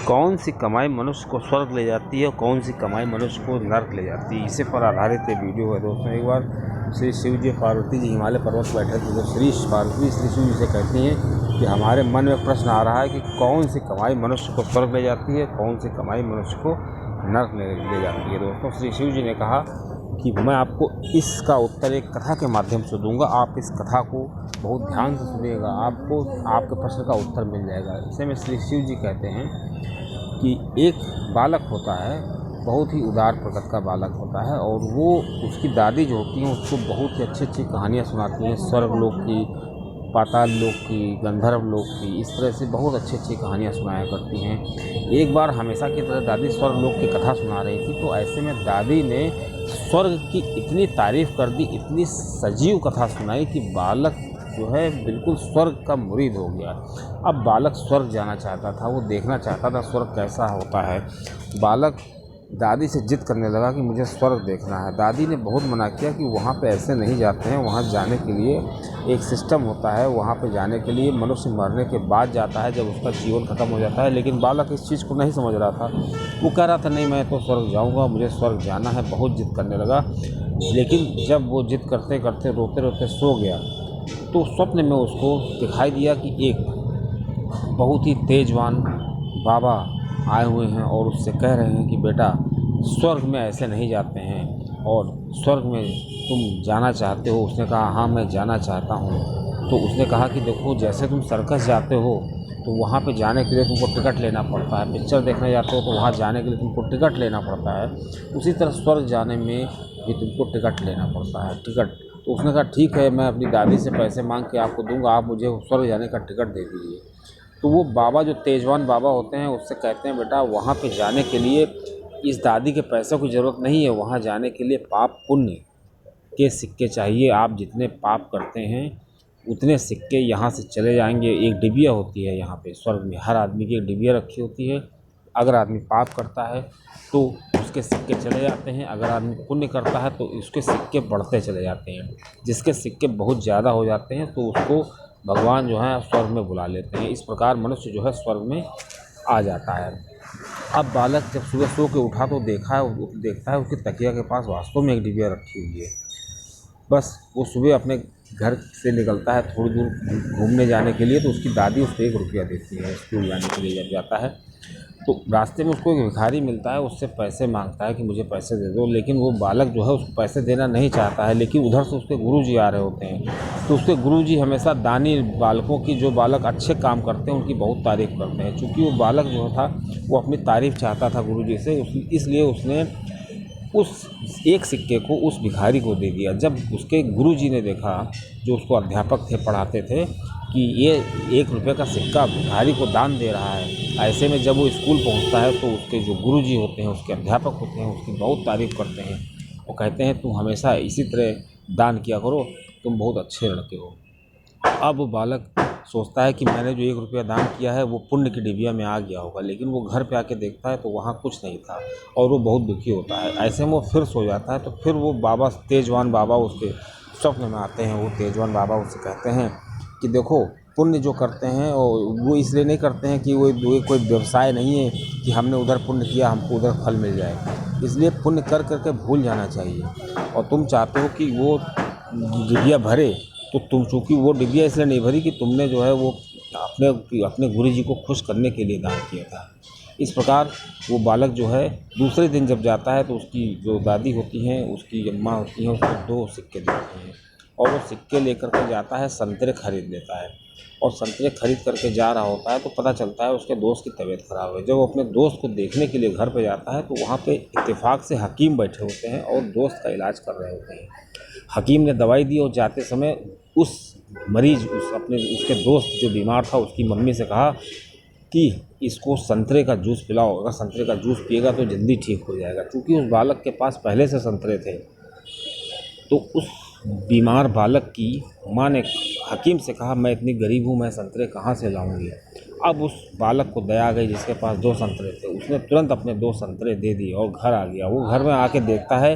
कौन सी कमाई मनुष्य को स्वर्ग ले जाती है और कौन सी कमाई मनुष्य को नर्क ले जाती है, इसी पर आधारित ये वीडियो है दोस्तों। एक बार श्री शिव जी पार्वती जी हिमालय पर्वत पर बैठे थे, तो श्री पार्वती श्री शिव जी से कहती हैं कि हमारे मन में प्रश्न आ रहा है कि कौन सी कमाई मनुष्य को स्वर्ग ले जाती है, कौन सी कमाई मनुष्य को नर्क ले जाती है। दोस्तों श्री शिव जी ने कहा कि मैं आपको इसका उत्तर एक कथा के माध्यम से दूंगा, आप इस कथा को बहुत ध्यान से सुनिएगा, आपको आपके प्रश्न का उत्तर मिल जाएगा। इसे में श्री शिव जी कहते हैं कि एक बालक होता है, बहुत ही उदार प्रकृति का बालक होता है, और वो उसकी दादी जो होती हैं उसको बहुत ही अच्छी अच्छी कहानियाँ सुनाती हैं, स्वर्गलोक की, पाताल लोक की, गंधर्व लोक की, इस तरह से बहुत अच्छी अच्छी कहानियाँ सुनाया करती हैं। एक बार हमेशा की तरह दादी स्वर्गलोक की कथा सुना रही थी, तो ऐसे में दादी ने स्वर्ग की इतनी तारीफ़ कर दी, इतनी सजीव कथा सुनाई कि बालक जो है बिल्कुल स्वर्ग का मुरीद हो गया। अब बालक स्वर्ग जाना चाहता था, वो देखना चाहता था स्वर्ग कैसा होता है। बालक दादी से जिद करने लगा कि मुझे स्वर्ग देखना है। दादी ने बहुत मना किया कि वहाँ पे ऐसे नहीं जाते हैं, वहाँ जाने के लिए एक सिस्टम होता है, वहाँ पे जाने के लिए मनुष्य मरने के बाद जाता है, जब उसका जीवन ख़त्म हो जाता है। लेकिन बालक इस चीज़ को नहीं समझ रहा था, वो कह रहा था नहीं मैं तो स्वर्ग जाऊँगा, मुझे स्वर्ग जाना है, बहुत जिद करने लगा। लेकिन जब वो जिद करते करते रोते रोते सो गया, तो स्वप्न में उसको दिखाई दिया कि एक बहुत ही तेजवान बाबा आए हुए हैं और उससे कह रहे हैं कि बेटा स्वर्ग में ऐसे नहीं जाते हैं, और स्वर्ग में तुम जाना चाहते हो। उसने कहा हाँ मैं जाना चाहता हूँ। तो उसने कहा कि देखो जैसे तुम सर्कस जाते हो तो वहाँ पे जाने के लिए तुमको टिकट लेना पड़ता है, पिक्चर देखने जाते हो तो वहाँ जाने के लिए तुमको टिकट लेना पड़ता है, उसी तरह स्वर्ग जाने में भी तुमको टिकट लेना पड़ता है, टिकट। तो उसने कहा ठीक है, मैं अपनी दादी से पैसे मांग के आपको दूंगा, आप मुझे स्वर्ग जाने का टिकट दे दीजिए। तो वो बाबा जो तेजवान बाबा होते हैं उससे कहते हैं बेटा वहाँ पे जाने के लिए इस दादी के पैसों की ज़रूरत नहीं है, वहाँ जाने के लिए पाप पुण्य के सिक्के चाहिए। आप जितने पाप करते हैं उतने सिक्के यहाँ से चले जाएंगे। एक डिबिया होती है यहाँ पे स्वर्ग में, हर आदमी की एक डिबिया रखी होती है। अगर आदमी पाप करता है तो उसके सिक्के चले जाते हैं, अगर आदमी पुण्य करता है तो उसके सिक्के बढ़ते चले जाते हैं। जिसके सिक्के बहुत ज़्यादा हो जाते हैं तो उसको भगवान जो है स्वर्ग में बुला लेते हैं। इस प्रकार मनुष्य जो है स्वर्ग में आ जाता है। अब बालक जब सुबह सो के उठा तो देखता है उसकी तकिया के पास वास्तव में एक डिबिया रखी हुई है। बस वो सुबह अपने घर से निकलता है थोड़ी दूर घूमने जाने के लिए, तो उसकी दादी उसको 1 रुपया देती है स्कूल जाने के लिए। जब जाता है तो रास्ते में उसको एक भिखारी मिलता है, उससे पैसे मांगता है कि मुझे पैसे दे दो। लेकिन वो बालक जो है उसको पैसे देना नहीं चाहता है, लेकिन उधर से उसके गुरुजी आ रहे होते हैं। तो उसके गुरुजी हमेशा दानी बालकों की, जो बालक अच्छे काम करते हैं उनकी बहुत तारीफ़ करते हैं। चूँकि वो बालक जो था वो अपनी तारीफ़ चाहता था गुरुजी से, इसलिए उसने उस एक सिक्के को उस भिखारी को दे दिया। जब उसके गुरुजी ने देखा, जो उसको अध्यापक थे, पढ़ाते थे, कि ये 1 रुपये का सिक्का भिखारी को दान दे रहा है, ऐसे में जब वो स्कूल पहुंचता है तो उसके जो गुरुजी होते हैं, उसके अध्यापक होते हैं, उसकी बहुत तारीफ़ करते हैं। वो कहते हैं तुम हमेशा इसी तरह दान किया करो, तुम बहुत अच्छे लड़के हो। अब वो बालक सोचता है कि मैंने जो 1 रुपया दान किया है वो पुण्य की डिबिया में आ गया होगा, लेकिन वो घर पे आके देखता है तो वहाँ कुछ नहीं था और वो बहुत दुखी होता है। ऐसे में वो फिर सो जाता है। तो फिर वो बाबा, तेजवान बाबा उसके स्वप्न में आते हैं। वो तेजवान बाबा उससे कहते हैं कि देखो पुण्य जो करते हैं और वो इसलिए नहीं करते हैं कि वो कोई व्यवसाय नहीं है कि हमने उधर पुण्य किया हमको उधर फल मिल जाए, इसलिए पुण्य कर करके भूल जाना चाहिए। और तुम चाहते हो कि वो डिबिया भरे, तो तुम चूँकि वो डिबिया इसलिए नहीं भरी कि तुमने जो है वो अपने गुरुजी को खुश करने के लिए दान किया था। इस प्रकार वो बालक जो है दूसरे दिन जब जाता है तो उसकी जो दादी होती हैं, उसकी अम्मा होती हैं, उसको 2 सिक्के देती हैं और वो सिक्के लेकर के जाता है, संतरे खरीद लेता है। और संतरे खरीद करके जा रहा होता है तो पता चलता है उसके दोस्त की तबीयत ख़राब है। जब वो अपने दोस्त को देखने के लिए घर पे जाता है तो वहाँ पे इत्तेफाक से हकीम बैठे होते हैं और दोस्त का इलाज कर रहे होते हैं। हकीम ने दवाई दी और जाते समय उस मरीज उसके दोस्त जो बीमार था उसकी मम्मी से कहा कि इसको संतरे का जूस पिलाओ, अगर संतरे का जूस पिएगा तो जल्दी ठीक हो जाएगा। क्योंकि उस बालक के पास पहले से संतरे थे, तो उस बीमार बालक की माँ ने हकीम से कहा मैं इतनी गरीब हूँ, मैं संतरे कहाँ से लाऊंगी। अब उस बालक को दया आ गई जिसके पास 2 संतरे थे, उसने तुरंत अपने 2 संतरे दे दिए और घर आ गया। वो घर में आके देखता है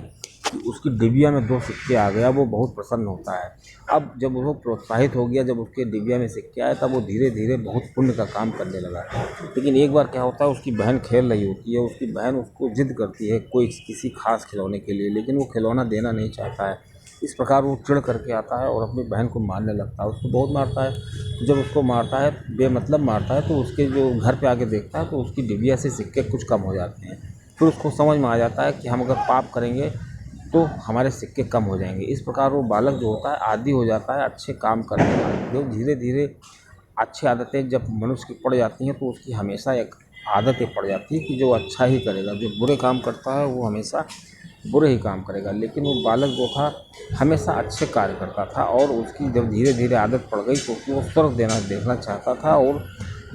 कि उसकी डिबिया में 2 सिक्के आ गया, वो बहुत प्रसन्न होता है। अब जब वो प्रोत्साहित हो गया, जब उसके डिबिया में सिक्के आए, तब वो धीरे धीरे बहुत पुण्य का काम करने लगा। लेकिन एक बार क्या होता है, उसकी बहन खेल रही होती है, उसकी बहन उसको जिद करती है कोई किसी खास खिलौने के लिए, लेकिन वो खिलौना देना नहीं चाहता है। इस प्रकार वो चिढ़ करके आता है और अपनी बहन को मारने लगता है, उसको बहुत मारता है। जब उसको मारता है, बेमतलब मारता है, तो उसके जो घर पे आके देखता है तो उसकी डिबिया से सिक्के कुछ कम हो जाते हैं। फिर उसको समझ में आ जाता है कि हम अगर पाप करेंगे तो हमारे सिक्के कम हो जाएंगे। इस प्रकार वो बालक जो होता है आदी हो जाता है अच्छे काम करने का। जो धीरे धीरे अच्छी आदतें जब मनुष्य की पड़ जाती हैं तो उसकी हमेशा एक आदतें पड़ जाती है कि जो अच्छा ही करेगा, जो बुरे काम करता है वो हमेशा बुरे ही काम करेगा। लेकिन वो बालक जो था हमेशा अच्छे कार्य करता था, और उसकी जब धीरे धीरे आदत पड़ गई तो वो स्वर्ग देखना चाहता था, और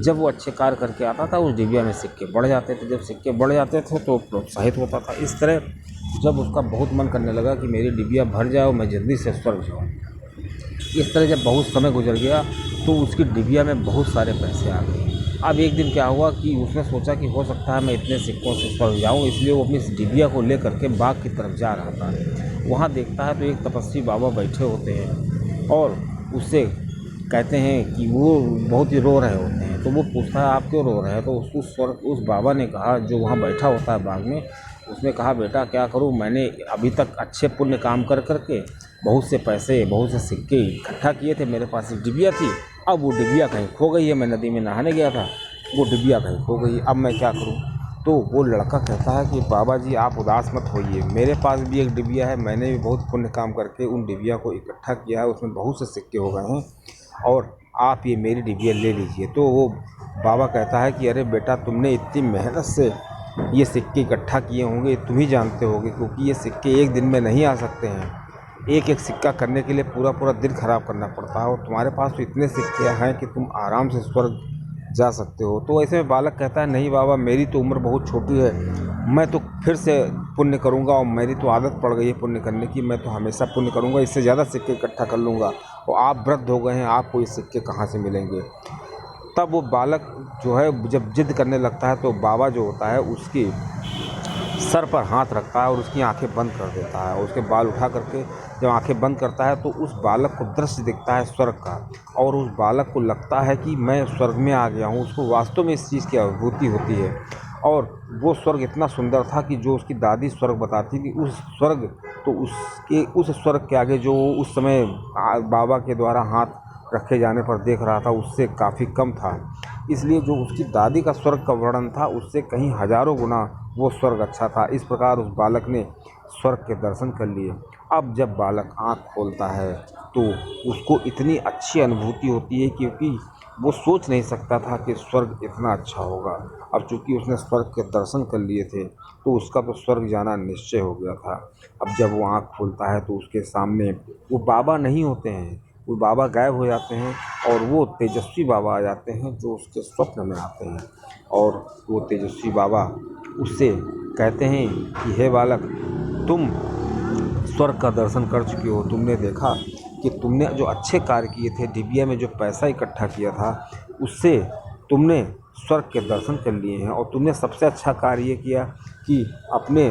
जब वो अच्छे कार्य करके आता था उस डिबिया में सिक्के बढ़ जाते थे। जब सिक्के बढ़ जाते थे तो प्रोत्साहित होता था। इस तरह जब उसका बहुत मन करने लगा कि मेरी डिबिया भर जाए और मैं जल्दी से स्वर्ग जाऊँ, इस तरह जब बहुत समय गुजर गया तो उसकी डिबिया में बहुत सारे पैसे आ गए। अब एक दिन क्या हुआ कि उसने सोचा कि हो सकता है मैं इतने सिक्कों से स्वर्ग जाऊँ, इसलिए वो अपनी इस डिबिया को लेकर के बाग की तरफ जा रहा था। वहाँ देखता है तो एक तपस्वी बाबा बैठे होते हैं और उससे कहते हैं कि वो बहुत ही रो रहे होते हैं। तो वो पूछता है आप क्यों रो रहे हैं? तो उस बाबा ने कहा, जो वहाँ बैठा होता है बाग में, उसने कहा बेटा क्या करूँ, मैंने अभी तक अच्छे पुण्य काम कर करके बहुत से पैसे, बहुत से सिक्के इकट्ठा किए थे, मेरे पास एक डिबिया थी, अब वो डिबिया कहीं खो गई है। मैं नदी में नहाने गया था, वो डिबिया कहीं खो गई, अब मैं क्या करूँ? तो वो लड़का कहता है कि बाबा जी आप उदास मत होइए, मेरे पास भी एक डिबिया है, मैंने भी बहुत पुण्य काम करके उन डिबिया को इकट्ठा किया है, उसमें बहुत से सिक्के हो गए हैं, और आप ये मेरी डिबिया ले लीजिए। तो वो बाबा कहता है कि अरे बेटा, तुमने इतनी मेहनत से ये सिक्के इकट्ठा किए होंगे, तुम ही जानते होगे, क्योंकि ये सिक्के एक दिन में नहीं आ सकते हैं। एक एक सिक्का करने के लिए पूरा पूरा दिन खराब करना पड़ता है, और तुम्हारे पास तो इतने सिक्के हैं कि तुम आराम से स्वर्ग जा सकते हो। तो ऐसे में बालक कहता है नहीं बाबा, मेरी तो उम्र बहुत छोटी है, मैं तो फिर से पुण्य करूंगा, और मेरी तो आदत पड़ गई है पुण्य करने की, मैं तो हमेशा पुण्य करूंगा, इससे ज़्यादा सिक्के इकट्ठा कर लूँगा, और आप वृद्ध हो गए हैं, आपको ये सिक्के कहाँ से मिलेंगे? तब वो बालक जो है जब जिद करने लगता है तो बाबा जो होता है उसकी सर पर हाथ रखता है और उसकी आंखें बंद कर देता है। उसके बाल उठा करके जब आंखें बंद करता है तो उस बालक को दृश्य दिखता है स्वर्ग का, और उस बालक को लगता है कि मैं स्वर्ग में आ गया हूँ। उसको वास्तव में इस चीज़ की अनुभूति होती है, और वो स्वर्ग इतना सुंदर था कि जो उसकी दादी स्वर्ग बताती थी, उस स्वर्ग तो उस स्वर्ग के आगे जो उस समय बाबा के द्वारा हाथ रखे जाने पर देख रहा था उससे काफ़ी कम था। इसलिए जो उसकी दादी का स्वर्ग का वर्णन था उससे कहीं हज़ारों गुना वो स्वर्ग अच्छा था। इस प्रकार उस बालक ने स्वर्ग के दर्शन कर लिए। अब जब बालक आँख खोलता है तो उसको इतनी अच्छी अनुभूति होती है, क्योंकि वो सोच नहीं सकता था कि स्वर्ग इतना अच्छा होगा। अब चूँकि उसने स्वर्ग के दर्शन कर लिए थे तो उसका तो स्वर्ग जाना निश्चय हो गया था। अब जब वो आँख खोलता है तो उसके सामने वो बाबा नहीं होते हैं, वो बाबा गायब हो जाते हैं, और वो तेजस्वी बाबा आ जाते हैं जो उसके स्वप्न में आते हैं। और वो तेजस्वी बाबा उससे कहते हैं कि हे बालक, तुम स्वर्ग का दर्शन कर चुके हो, तुमने देखा कि तुमने जो अच्छे कार्य किए थे, डिबिया में जो पैसा इकट्ठा किया था उससे तुमने स्वर्ग के दर्शन कर लिए हैं, और तुमने सबसे अच्छा कार्य ये किया कि अपने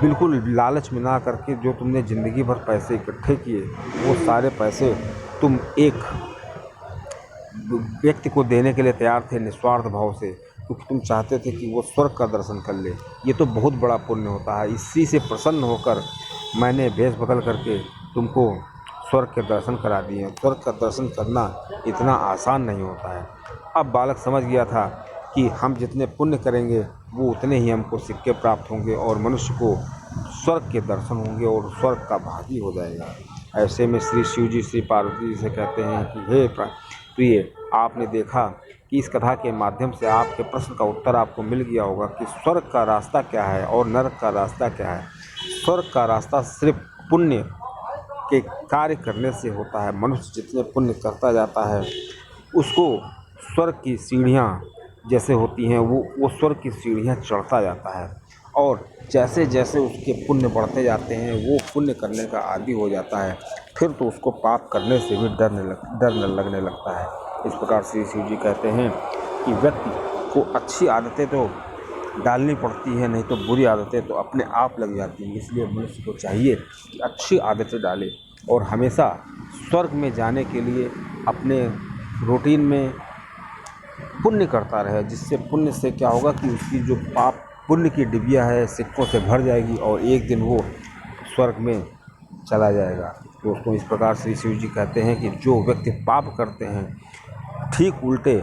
बिल्कुल लालच में ना करके जो तुमने ज़िंदगी भर पैसे इकट्ठे किए वो सारे पैसे तुम एक व्यक्ति को देने के लिए तैयार थे निस्वार्थ भाव से, क्योंकि तुम चाहते थे कि वो स्वर्ग का दर्शन कर ले। ये तो बहुत बड़ा पुण्य होता है। इसी से प्रसन्न होकर मैंने भेष बदल करके तुमको स्वर्ग के दर्शन करा दिए। स्वर्ग का दर्शन करना इतना आसान नहीं होता है। अब बालक समझ गया था कि हम जितने पुण्य करेंगे वो उतने ही हमको सिक्के प्राप्त होंगे, और मनुष्य को स्वर्ग के दर्शन होंगे और स्वर्ग का भागी हो जाएगा। ऐसे में श्री शिव जी श्री पार्वती जी से कहते हैं कि हे प्रिय, आपने देखा कि इस कथा के माध्यम से आपके प्रश्न का उत्तर आपको मिल गया होगा कि स्वर्ग का रास्ता क्या है और नरक का रास्ता क्या है। स्वर्ग का रास्ता सिर्फ पुण्य के कार्य करने से होता है। मनुष्य जितने पुण्य करता जाता है उसको स्वर्ग की सीढ़ियाँ जैसे होती हैं वो स्वर्ग की सीढ़ियाँ चढ़ता जाता है, और जैसे जैसे उसके पुण्य बढ़ते जाते हैं वो पुण्य करने का आदी हो जाता है। फिर तो उसको पाप करने से भी डर लगने लगता है। इस प्रकार श्री शिव जी कहते हैं कि व्यक्ति को अच्छी आदतें तो डालनी पड़ती है, नहीं तो बुरी आदतें तो अपने आप लग जाती हैं। इसलिए मनुष्य को चाहिए कि अच्छी आदतें डाले और हमेशा स्वर्ग में जाने के लिए अपने रूटीन में पुण्य करता रहे, जिससे पुण्य से क्या होगा कि उसकी जो पाप पुण्य की डिबिया है सिक्कों से भर जाएगी और एक दिन वो स्वर्ग में चला जाएगा। दोस्तों, इस प्रकार श्री शिव जी कहते हैं कि जो व्यक्ति पाप करते हैं ठीक उल्टे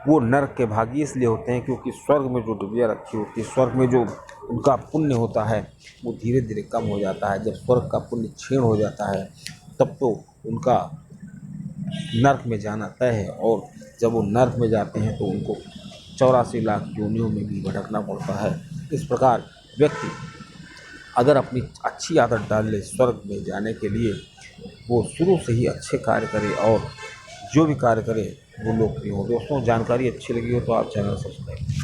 वो नरक के भागी इसलिए होते हैं क्योंकि स्वर्ग में जो डिबिया रखी होती है, स्वर्ग में जो उनका पुण्य होता है वो धीरे धीरे कम हो जाता है। जब स्वर्ग का पुण्य क्षीण हो जाता है तब तो उनका नर्क में जाना तय है, और जब वो नर्क में जाते हैं तो उनको 84 लाख योनियों में भी भटकना पड़ता है। इस प्रकार व्यक्ति अगर अपनी अच्छी आदत डाल ले स्वर्ग में जाने के लिए, वो शुरू से ही अच्छे कार्य करे और जो भी कार्य करे वो लोकप्रिय हो। दोस्तों, जानकारी अच्छी लगी हो तो आप चैनल सब्सक्राइब